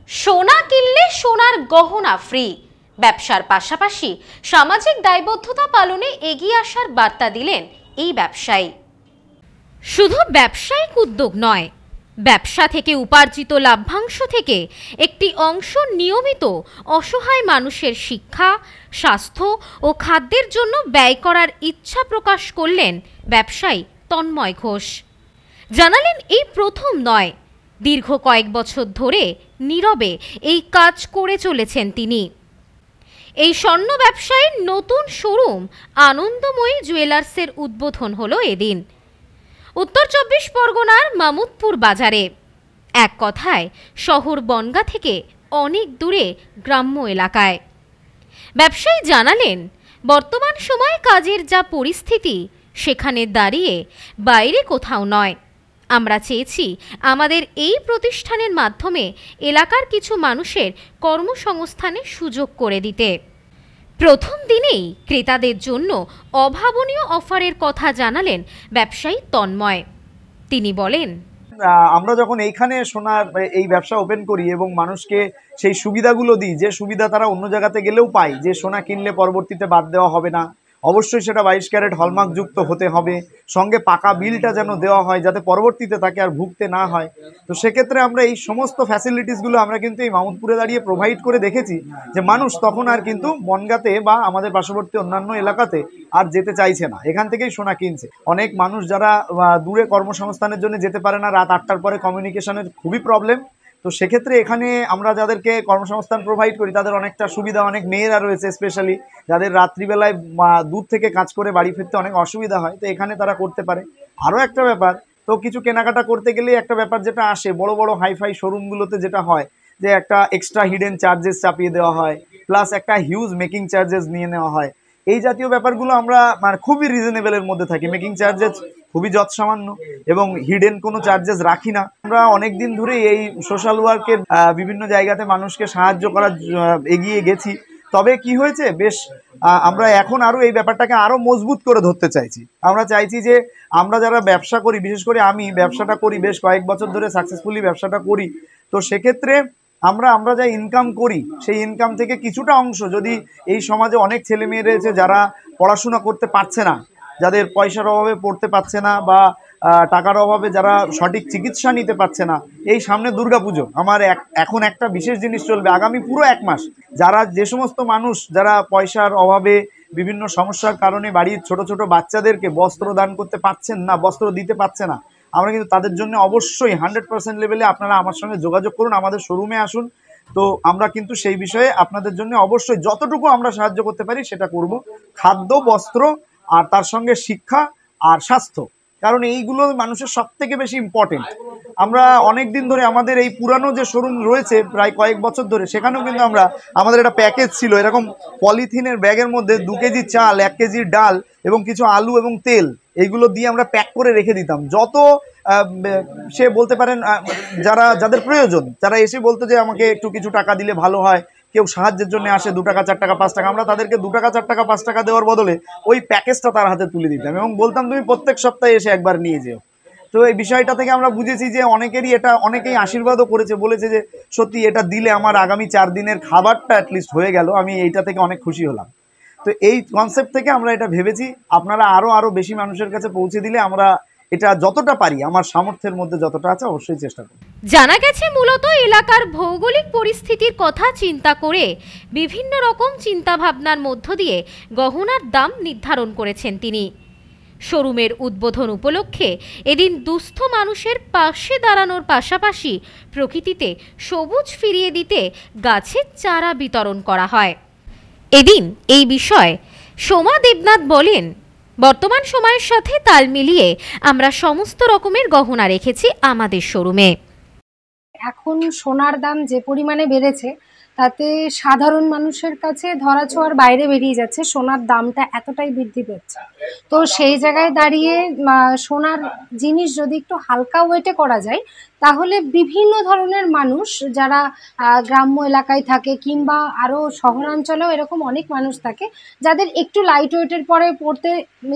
সোনা কিনলে সোনার গহনা ফ্রি। ব্যবসার পাশাপাশি সামাজিক দায়বদ্ধতা পালনে এগিয়ে আসার বার্তা দিলেন এই ব্যবসায়ী। শুধু ব্যবসায়িক উদ্যোগ নয়, ব্যবসা থেকে উপার্জিত লাভ্যাংশ থেকে একটি অংশ নিয়মিত অসহায় মানুষের শিক্ষা, স্বাস্থ্য ও খাদ্যের জন্য ব্যয় করার ইচ্ছা প্রকাশ করলেন ব্যবসায়ী তন্ময় ঘোষ। জানালেন এই প্রথম নয়, দীর্ঘ কয়েক বছর ধরে নীরবে এই কাজ করে চলেছেন তিনি। এই স্বর্ণ ব্যবসায়ীর নতুন শোরুম আনন্দময়ী জুয়েলার্সের উদ্বোধন হলো এদিন উত্তর ২৪ পরগনার মামুদপুর বাজারে। এক কথায় শহর বনগা থেকে অনেক দূরে গ্রাম্য এলাকায়। ব্যবসায়ী জানালেন, বর্তমান সময়ে কাজের যা পরিস্থিতি, সেখানে দাঁড়িয়ে বাইরে কোথাও নয়, আমরা চেয়েছি আমাদের এই প্রতিষ্ঠানের মাধ্যমে এলাকার কিছু মানুষের কর্মসংস্থানের সুযোগ করে দিতে। প্রথম দিনেই ক্রেতাদের জন্য অভাবনীয় অফারের কথা জানালেন ব্যবসায়ী তন্ময়। তিনি বলেন, আমরা যখন এইখানে সোনার এই ব্যবসা ওপেন করি এবং মানুষকে সেই সুবিধাগুলো দিই, যে সুবিধা তারা অন্য জায়গাতে গেলেও পায়, যে সোনা কিনলে পরবর্তীতে বাদ দেওয়া হবে না, অবশ্যই সেটা 22 ক্যারেট হলমার্ক যুক্ত হতে হবে, সঙ্গে পাকা বিলটা যেন দেওয়া হয় যাতে পরবর্তীতে তাকে আর ভুগতে না হয়। তো সেক্ষেত্রে আমরা এই সমস্ত ফ্যাসিলিটিসগুলো আমরা কিন্তু এই মামুদপুরে দাঁড়িয়ে প্রোভাইড করে দেখেছি, যে মানুষ তখন আর কিন্তু বনগাঁতে বা আমাদের পার্শ্ববর্তী অন্যান্য এলাকাতে আর যেতে চাইছে না, এখান থেকেই সোনা কিনছে। অনেক মানুষ যারা দূরে কর্মসংস্থানের জন্য যেতে পারে না, রাত 8টার পরে কমিউনিকেশনের খুবই প্রবলেম, তো সেক্ষেত্রে এখানে আমরা যাদেরকে কর্মসংস্থান প্রোভাইড করি তাদের অনেকটা সুবিধা। অনেক মেয়েরা রয়েছে স্পেশালি, যাদের রাত্রিবেলায় দূর থেকে কাজ করে বাড়ি ফিরতে অনেক অসুবিধা হয়, তো এখানে তারা করতে পারে। আরও একটা ব্যাপার, তো কিছু কেনাকাটা করতে গেলেই একটা ব্যাপার যেটা আসে বড় বড় হাইফাই শোরুমগুলোতে, যেটা হয় যে একটা এক্সট্রা হিডেন চার্জেস চাপিয়ে দেওয়া হয়, প্লাস একটা হিউজ মেকিং চার্জেস নিয়ে নেওয়া হয়। এই জাতীয় ব্যাপারগুলো আমরা মানে খুবই রিজনেবলের মধ্যে থাকি, মেকিং চার্জেস খুবই যৎসামান্য এবং হিডেন কোনো চার্জেস রাখি না। আমরা অনেক দিন ধরে এই সোশ্যাল ওয়ার্কের বিভিন্ন জায়গাতে মানুষকে সাহায্য করার এগিয়ে গেছি। তবে কি হয়েছে, বেশ আমরা এখন আরও এই ব্যাপারটাকে আরও মজবুত করে ধরতে চাইছি। আমরা চাইছি যে আমরা যারা ব্যবসা করি, বিশেষ করে আমি ব্যবসাটা করি বেশ কয়েক বছর ধরে সাকসেসফুলি ব্যবসাটা করি, তো সেক্ষেত্রে আমরা যা ইনকাম করি সেই ইনকাম থেকে কিছুটা অংশ যদি এই সমাজে অনেক ছেলে মেয়ে রয়েছে যারা পড়াশোনা করতে পারছে না, যাদের পয়সার অভাবে পড়তে পারছে না বা টাকার অভাবে যারা সঠিক চিকিৎসা নিতে পারছে না, এই সামনে দুর্গাপুজো, আমার এখন একটা বিশেষ জিনিস চলবে আগামী পুরো 1 মাস। যারা যে সমস্ত মানুষ যারা পয়সার অভাবে বিভিন্ন সমস্যার কারণে বাড়ির ছোট ছোট বাচ্চাদেরকে বস্ত্র দান করতে পারছেন না, বস্ত্র দিতে পারছে না, আমরা কিন্তু তাদের জন্য অবশ্যই 100% লেভেলে আপনারা আমার সঙ্গে যোগাযোগ করুন, আমাদের শোরুমে আসুন। তো আমরা কিন্তু সেই বিষয়ে আপনাদের জন্য অবশ্যই যতটুকু আমরা সাহায্য করতে পারি সেটা করব। খাদ্য, বস্ত্র, আর তার সঙ্গে শিক্ষা আর স্বাস্থ্য, কারণ এইগুলো মানুষের সব থেকে বেশি ইম্পর্টেন্ট। আমরা অনেক দিন ধরে আমাদের এই পুরানো যে শোরুম রয়েছে প্রায় কয়েক বছর ধরে, সেখানেও কিন্তু আমাদের একটা প্যাকেজ ছিল, এরকম পলিথিনের ব্যাগের মধ্যে 2 কেজি চাল, 1 কেজি ডাল এবং কিছু আলু এবং তেল, এইগুলো দিয়ে আমরা প্যাক করে রেখে দিতাম। যত সে বলতে পারেন যাদের প্রয়োজন, যারা এসে বলতো যে আমাকে একটু কিছু টাকা দিলে ভালো হয়, কেউ সাহায্যের জন্য আসে 2 টাকা, 4 টাকা, 5 টাকা, আমরা তাদেরকে 2 টাকা, 4 টাকা, 5 টাকা দেওয়ার বদলে ওই প্যাকেজটা তার হাতে তুলে দিতাম এবং বলতাম তুমি প্রত্যেক সপ্তাহে এসে একবার নিয়ে যেও। তো এই বিষয়টা থেকে আমরা বুঝেছি যে অনেকেই আশীর্বাদও করেছে, বলেছে যে সত্যি এটা দিলে আমার আগামী 4 দিনের খাবারটা অ্যাটলিস্ট হয়ে গেল, আমি এইটা থেকে অনেক খুশি হলাম। তো এই কনসেপ্ট থেকে আমরা এটা ভেবেছি, আপনারা আরও বেশি মানুষের কাছে পৌঁছে দিলে আমরা এটা যতটা পারি আমার সামর্থ্যের মধ্যে যতটা আছে অবশ্যই চেষ্টা করব। জানা গেছে মূলত এলাকার ভৌগোলিক পরিস্থিতির কথা চিন্তা করে বিভিন্ন রকম চিন্তাভাবনার মধ্য দিয়ে গহনার দাম নির্ধারণ করেছেন তিনি। শোরুমের উদ্বোধন উপলক্ষে এদিন দুস্থ মানুষের পাশে দাঁড়ানোর পাশাপাশি প্রকৃতিতে সবুজ ফিরিয়ে দিতে গাছের চারা বিতরণ করা হয়। এদিন এই বিষয়ে সোমা দেবনাথ বলেন, বর্তমান সময়ের সাথে তাল মিলিয়ে আমরা সমস্ত রকমের গহনা রেখেছি আমাদের শোরুমে। এখন সোনার দাম যে পরিমাণে বেড়েছে তাতে সাধারণ মানুষের কাছে ধরাছোঁয়ার বাইরে বেরিয়ে যাচ্ছে, সোনার দামটা এতটাই বৃদ্ধি পেয়েছে। তো সেই জায়গায় দাঁড়িয়ে সোনার জিনিস যদি একটু হালকা ওয়েটে করা যায় তাহলে বিভিন্ন ধরনের মানুষ যারা গ্রাম্য এলাকায় থাকে কিংবা আরও শহরাঞ্চলেও এরকম অনেক মানুষ থাকে যাদের একটু লাইট ওয়েটের পরে পড়তে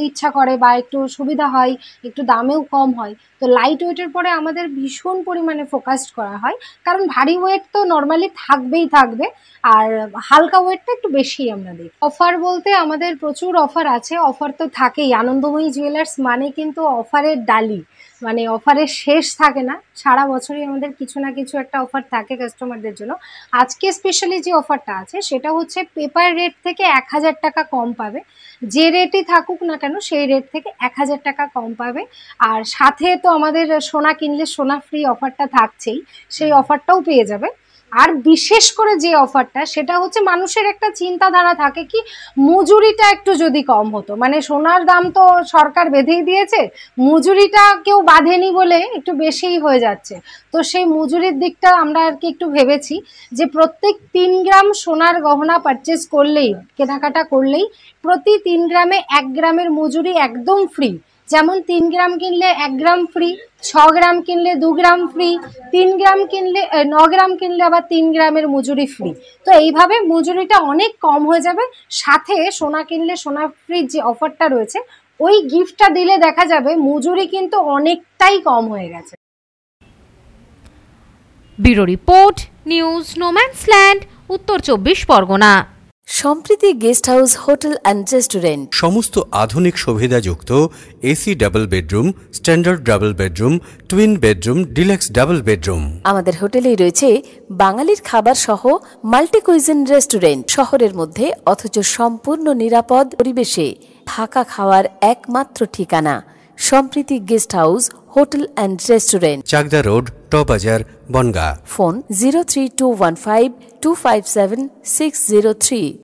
ইচ্ছা করে বা একটু সুবিধা হয়, একটু দামেও কম হয়। তো লাইট ওয়েটের পরে আমাদের ভীষণ পরিমাণে ফোকাসড করা হয়, কারণ ভারী ওয়েট তো নর্মালি থাকবেই থাকবে, আর হালকা ওয়েটটা একটু বেশি আমরা দেখি। অফার বলতে আমাদের প্রচুর অফার আছে, অফার তো থাকেই। আনন্দময়ী জুয়েলার্স মানে কিন্তু অফারের ডালি, মানে অফারের শেষ থাকে না, সারা বছরই আমাদের কিছু না কিছু একটা অফার থাকে কাস্টমারদের জন্য। আজকে স্পেশালি যে অফারটা আছে সেটা হচ্ছে পেপার রেট থেকে 1000 টাকা কম পাবে, যে রেটই থাকুক না কেন সেই রেট থেকে 1000 টাকা কম পাবে। আর সাথে তো আমাদের সোনা কিনলে সোনা ফ্রি অফারটা থাকছেই, সেই অফারটাও পেয়ে যাবে। আর বিশেষ করে যে অফারটা সেটা হচ্ছে মানুষের একটা চিন্তাধারা থাকে কি মজুরিটা একটু যদি কম হতো, মানে সোনার দাম তো সরকার বেঁধেই দিয়েছে, মজুরিটা কেউ বাঁধেনি বলে একটু বেশিই হয়ে যাচ্ছে। তো সেই মজুরির দিকটা আমরা আর কি একটু ভেবেছি যে প্রত্যেক 3 গ্রাম সোনার গহনা পারচেস করলেই, কেনাকাটা করলেই প্রতি 3 গ্রামে 1 গ্রামের মজুরি একদম ফ্রি। যেমন 3 গ্রাম কিনলে 1 গ্রাম ফ্রি, 6 গ্রাম কিনলে 2 গ্রাম ফ্রি, 3 গ্রাম কিনলে 9 গ্রাম কিনলে আবার 3 গ্রামের মজুরি ফ্রি। তো এইভাবে মজুরিটা অনেক কম হয়ে যাবে। সাথে সোনা কিনলে সোনা ফ্রির যে অফারটা রয়েছে ওই গিফটটা দিলে দেখা যাবে মজুরি কিন্তু অনেকটাই কম হয়ে গেছে। ব্যুরো রিপোর্ট, নিউজ নোম্যান্সল্যান্ড, উত্তর 24 Pargana. Sampriti guest house hotel and restaurant সমস্ত আধুনিক সুবিধাযুক্ত AC double bedroom, standard double bedroom, twin bedroom, deluxe double bedroom. আমাদের হোটেলেই রয়েছে বাঙালির খাবার সহ মাল্টি কুইজিন রেস্টুরেন্ট, শহরের মধ্যে অথচ সম্পূর্ণ নিরাপদ পরিবেশে থাকা খাওয়ার একমাত্র ঠিকানা Sampriti guest house hotel and restaurant, Chakdah road, টবাজার, বনগাঁ। ফোন 03215257603।